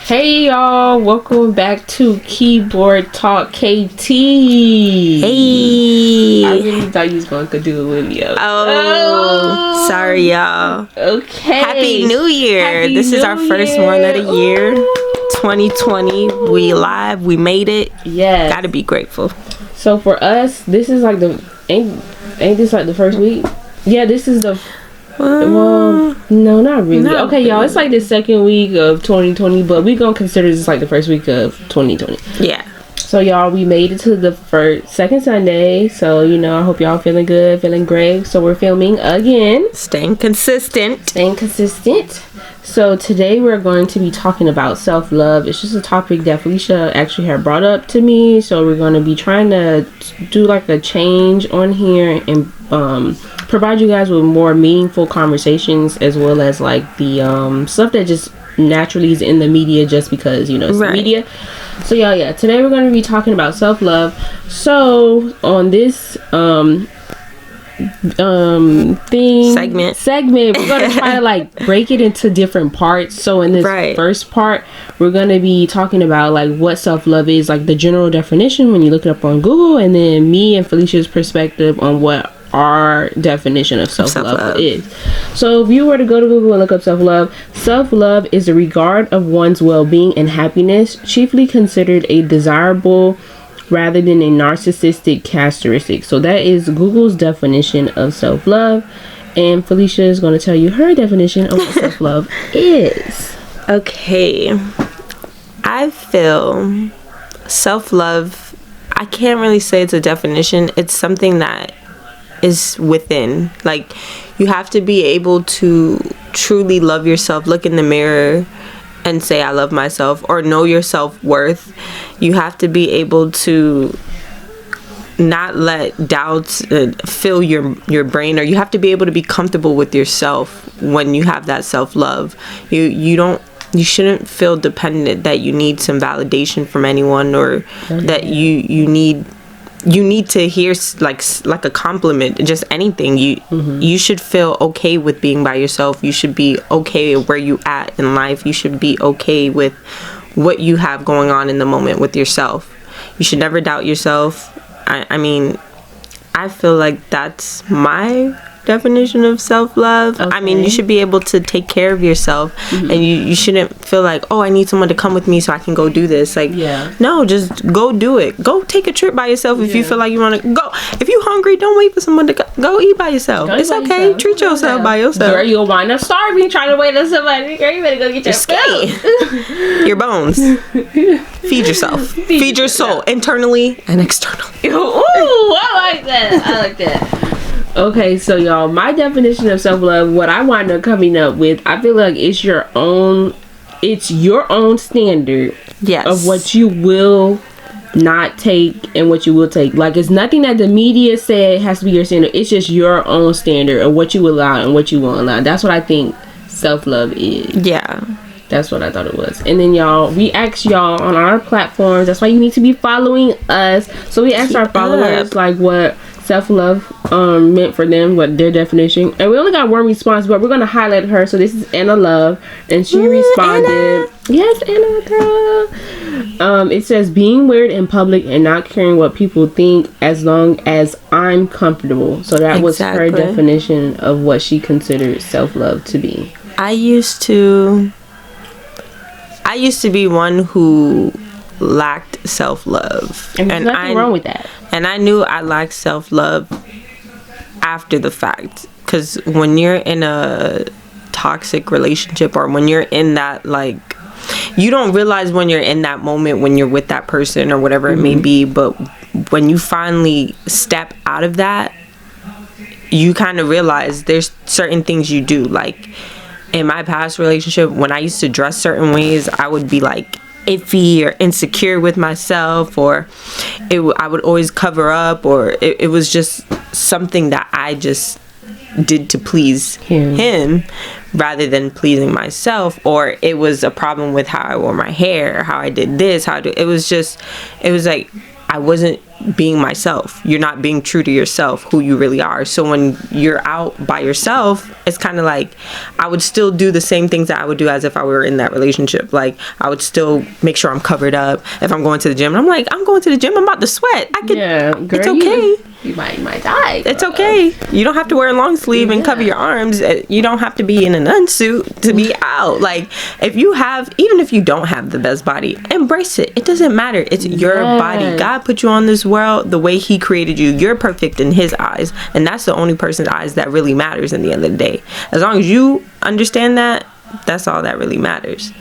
Hey y'all, welcome back to Keyboard Talk KT. Hey. I really thought you was going to do it with me. Oh, sorry y'all. Okay. Happy New Year. This is our first one of the year. 2020. We alive. We made it. Yes. Gotta be grateful. So for us, this is like ain't this like the first week? Yeah, this is the well, no, not really. Not okay, y'all, it's like the second week of 2020, but we gonna consider this like the first week of 2020. Yeah. So y'all, we made it to the second Sunday. So I hope y'all feeling good, feeling great. So we're filming again. Staying consistent. So today we're going to be talking about self-love. It's just a topic that Felicia actually had brought up to me. So we're going to be trying to do like a change on here and provide you guys with more meaningful conversations, as well as like the stuff that just naturally is in the media just because it's right. The media. So yeah, today we're going to be talking about self-love. So on this segment we're going to try to like break it into different parts. So in this first part, we're going to be talking about like what self-love is, like the general definition when you look it up on Google, and then me and Felicia's perspective on what our definition of self-love is. So if you were to go to Google and look up self-love is the regard of one's well-being and happiness, chiefly considered a desirable rather than a narcissistic characteristic. So that is Google's definition of self-love, and Felicia is going to tell you her definition of what self-love is. Okay, I feel self-love, I can't really say it's a definition. It's something that is within. Like, you have to be able to truly love yourself, look in the mirror and say I love myself, or know your self-worth. You have to be able to not let doubts fill your brain, or you have to be able to be comfortable with yourself when you have that self-love. You shouldn't feel dependent that you need some validation from anyone, or that you need to hear like a compliment, just anything. You should feel okay with being by yourself. You should be okay where you at in life. You should be okay with what you have going on in the moment with yourself. You should never doubt yourself. I mean, I feel like that's my definition of self-love. Okay. I mean, you should be able to take care of yourself, and you shouldn't feel like, oh, I need someone to come with me so I can go do this. Like, no, just go do it. Go take a trip by yourself if you feel like you want to go. If you're hungry, don't wait for someone to go eat by yourself. It's okay. Treat yourself by yourself. Girl, you'll wind up starving trying to wait on somebody. Girl, you better go get your food. Your bones. Feed yourself. Feed your soul, internally and externally. Ooh, I like that. Okay, so y'all, my definition of self-love, what I wind up coming up with, I feel like it's your own standard of what you will not take and what you will take. Like, it's nothing that the media said has to be your standard. It's just your own standard of what you will allow and what you won't allow. That's what I think self-love is. Yeah. That's what I thought it was. And then y'all, we asked y'all on our platforms, that's why you need to be following us. So we asked our followers like what self-love meant for them, what their definition, and we only got one response, but we're gonna highlight her. So this is Anna Love, and she responded, Anna. Yes, Anna girl. It says being weird in public and not caring what people think as long as I'm comfortable. So that was her definition of what she considered self-love to be. I used to be one who lacked self-love, and there's nothing wrong with that. And I knew I lacked self-love after the fact, because when you're in a toxic relationship, or when you're in that, like, you don't realize when you're in that moment when you're with that person or whatever it may be, but when you finally step out of that, you kind of realize there's certain things you do. Like, in my past relationship, when I used to dress certain ways, I would be like iffy or insecure with myself, or I would always cover up, or it was just something that I just did to please him rather than pleasing myself. Or it was a problem with how I wore my hair, how I did this, it was like I wasn't being myself. You're not being true to yourself, who you really are. So when you're out by yourself, it's kind of like I would still do the same things that I would do as if I were in that relationship. Like, I would still make sure I'm covered up. If I'm going to the gym, I'm like, I'm going to the gym, I'm about to sweat. I could, girl, it's okay. You might die. It's okay. You don't have to wear a long sleeve and cover your arms. You don't have to be in a nun suit to be out. Like, even if you don't have the best body, embrace it. It doesn't matter. It's your body. God put you on this world the way he created you. You're perfect in his eyes, and that's the only person's eyes that really matters in the end of the day. As long as you understand that, that's all that really matters.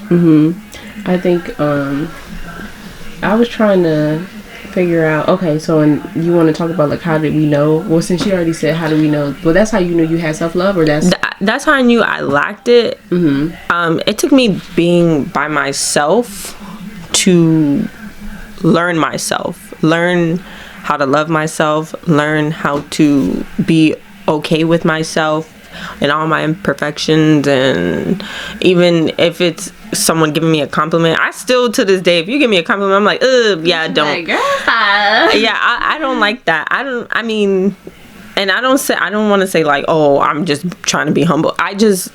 I think I was trying to figure out, okay, so you want to talk about like how did we know? Well, since you already said how do we know, well, that's how you knew you had self-love, or that's how I knew I lacked it. It took me being by myself to learn myself, learn how to love myself, learn how to be okay with myself and all my imperfections. And even if it's someone giving me a compliment, I still to this day, if you give me a compliment, I'm like, yeah, don't. I don't like that. I don't want to say like, oh, I'm just trying to be humble. I just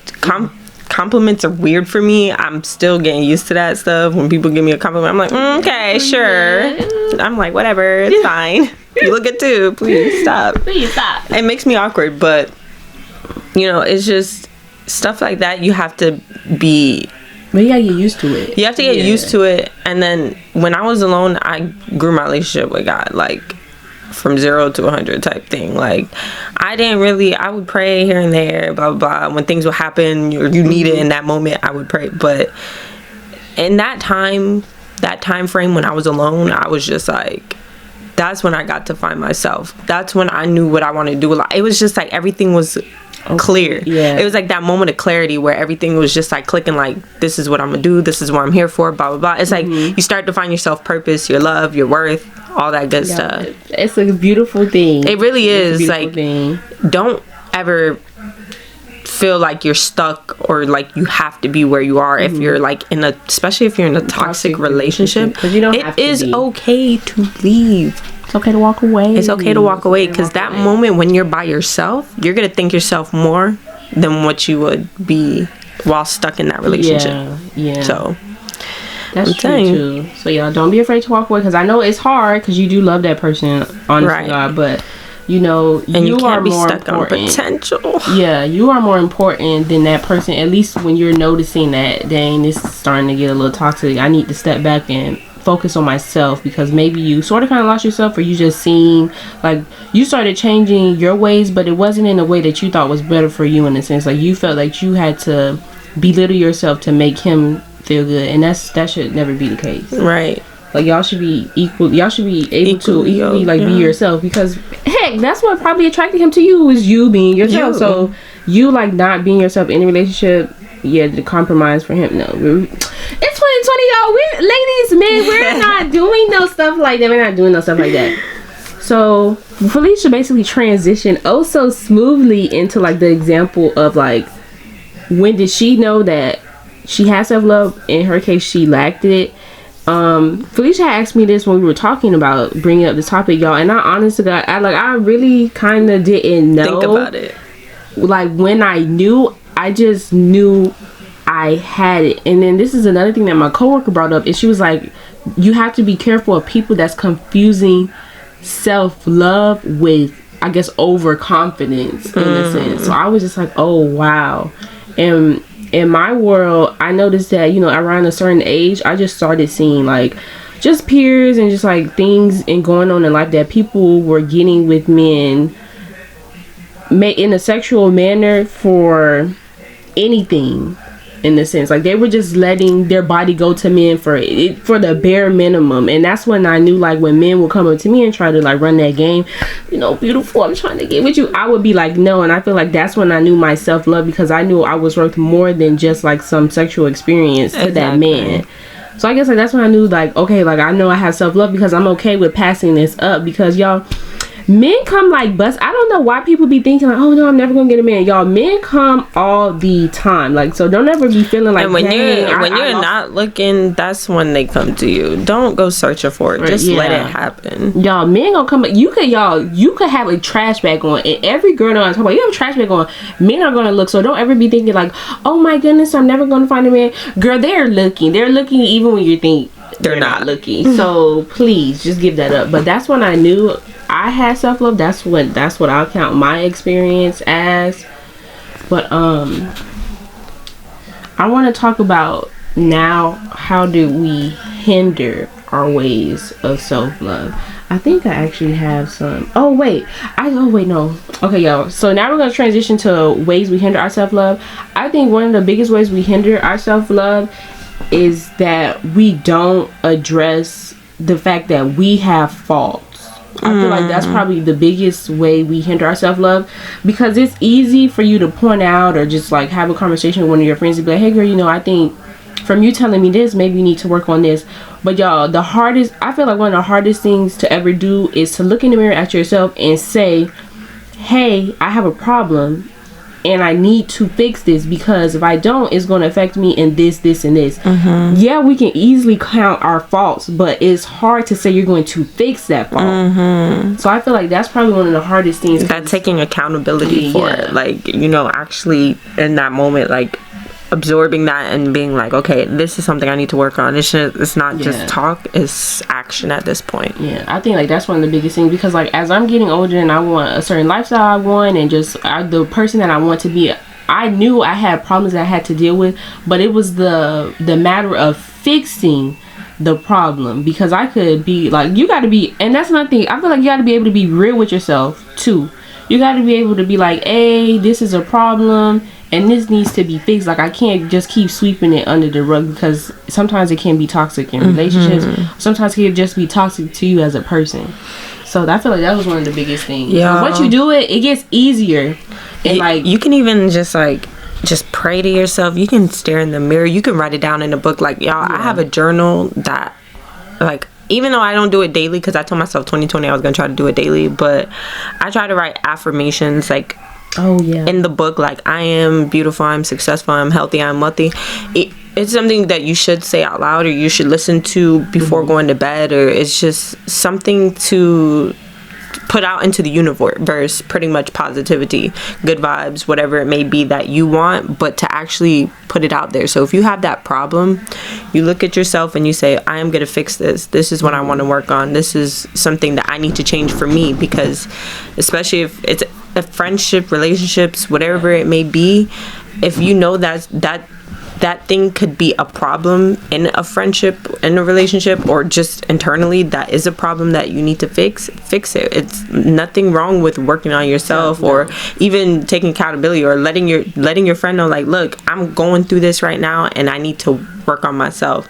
compliments are weird for me. I'm still getting used to that stuff. When people give me a compliment, I'm like, okay, sure. I'm like, whatever, it's fine. You look good too. Please stop. It makes me awkward, but it's just stuff like that. You have to be. But you gotta get used to it. You have to get used to it. And then when I was alone, I grew my relationship with God, like from 0 to 100 type thing. Like, I would pray here and there, blah, blah, blah. When things would happen, you need it in that moment, I would pray. But in that time frame when I was alone, I was just like, that's when I got to find myself. That's when I knew what I wanted to do. It was just like everything was clear. It was like that moment of clarity where everything was just like clicking, like, this is what I'm gonna do, this is what I'm here for, blah blah blah. It's like you start to find yourself, purpose, your love, your worth, all that good stuff. It's a beautiful thing. It really is. Like, don't ever feel like you're stuck or like you have to be where you are if you're like especially if you're in a toxic relationship. Because it is okay to leave. It's okay to walk away. It's okay to walk away, because that moment when you're by yourself, you're gonna think yourself more than what you would be while stuck in that relationship. Yeah. So that's true too. So y'all, don't be afraid to walk away, because I know it's hard, because you do love that person, honestly, God, but and you can't be more stuck important. On potential. Yeah, you are more important than that person. At least when you're noticing that, dang, this is starting to get a little toxic. I need to step back and focus on myself, because maybe you sort of kind of lost yourself, or you just seen like you started changing your ways, but it wasn't in a way that you thought was better for you, in a sense. Like, you felt like you had to belittle yourself to make him feel good, and that should never be the case. Right. Like, y'all should be equal. Y'all should be able to equally be yourself, because heck, that's what probably attracted him to you, is you being yourself. So you like not being yourself in a relationship, the compromise for him. No, it's 2020, y'all. We're not doing no stuff like that. We're not doing no stuff like that. So Felicia basically transitioned so smoothly into like the example of like, when did she know that she had self-love? In her case, she lacked it. Felicia asked me this when we were talking about bringing up this topic, y'all, and honest to God, I really kind of didn't know. Think about it. Like, when I knew, I just knew I had it. And then this is another thing that my coworker brought up, and she was like, you have to be careful of people that's confusing self-love with, I guess, overconfidence in a sense. So I was just like, oh wow. And in my world, I noticed that, around a certain age, I just started seeing like just peers and just like things and going on in life that people were getting with men in a sexual manner for anything, in a sense. Like, they were just letting their body go to men for the bare minimum. And that's when I knew, like, when men would come up to me and try to like run that game, beautiful, I'm trying to get with you, I would be like, no. And I feel like that's when I knew my self-love, because I knew I was worth more than just like some sexual experience to that man. So I guess like that's when I knew, like, okay, like, I know I have self-love, because I'm okay with passing this up. Because y'all, Men come like bust. I don't know why people be thinking like, oh no, I'm never gonna get a man. Y'all, men come all the time. Like, so don't ever be feeling like. And when you're not looking, that's when they come to you. Don't go searching for it. Just let it happen. Y'all, men gonna come. You could have a trash bag on, and every girl knows I'm talking about. You have a trash bag on. Men are gonna look. So don't ever be thinking like, oh my goodness, I'm never gonna find a man. Girl, they're looking. They're looking even when you think they're not looking. So please just give that up. But that's when I knew I had self-love. That's what I'll count my experience as. But I want to talk about now, how do we hinder our ways of self-love? I think I actually have some. No. Okay, y'all. So now we're going to transition to ways we hinder our self-love. I think one of the biggest ways we hinder our self-love is that we don't address the fact that we have faults. I feel like that's probably the biggest way we hinder our self-love, because it's easy for you to point out or just like have a conversation with one of your friends and be like, hey girl, I think from you telling me this, maybe you need to work on this. But y'all, I feel like one of the hardest things to ever do is to look in the mirror at yourself and say, hey, I have a problem and I need to fix this, because if I don't, it's going to affect me in this, and this. Yeah, we can easily count our faults, but it's hard to say you're going to fix that fault. So I feel like that's probably one of the hardest things. That taking accountability for it. Like, actually in that moment, like absorbing that and being like, okay, this is something I need to work on. It's not just talk, it's action at this point. I think like that's one of the biggest things, because like as I'm getting older and I want a certain lifestyle I want, and just the person that I want to be, I knew I had problems that I had to deal with, but it was the matter of fixing the problem, because I could be like, you got to be, and that's another thing, I feel like you got to be able to be real with yourself too. You got to be able to be like, hey, this is a problem and this needs to be fixed. Like, I can't just keep sweeping it under the rug, because sometimes it can be toxic in relationships. Sometimes it can just be toxic to you as a person. So I feel like that was one of the biggest things. Once you do it, it gets easier. And like, you can even just pray to yourself. You can stare in the mirror. You can write it down in a book. Like, y'all, I have a journal that, like, even though I don't do it daily, because I told myself 2020 I was going to try to do it daily, but I try to write affirmations, like, in the book, like, I am beautiful, I'm successful, I'm healthy, I'm wealthy. It's something that you should say out loud, or you should listen to before going to bed, or it's just something to put out into the universe, pretty much positivity, good vibes, whatever it may be that you want, but to actually put it out there. So if you have that problem, you look at yourself and you say, I am going to fix this. This is what I want to work on. This is something that I need to change for me, because especially if it's a friendship, relationships, whatever it may be, if you know that thing could be a problem in a friendship, in a relationship, or just internally, that is a problem that you need to fix it. It's nothing wrong with working on yourself, or even taking accountability, or letting your friend know, like, look, I'm going through this right now and I need to work on myself.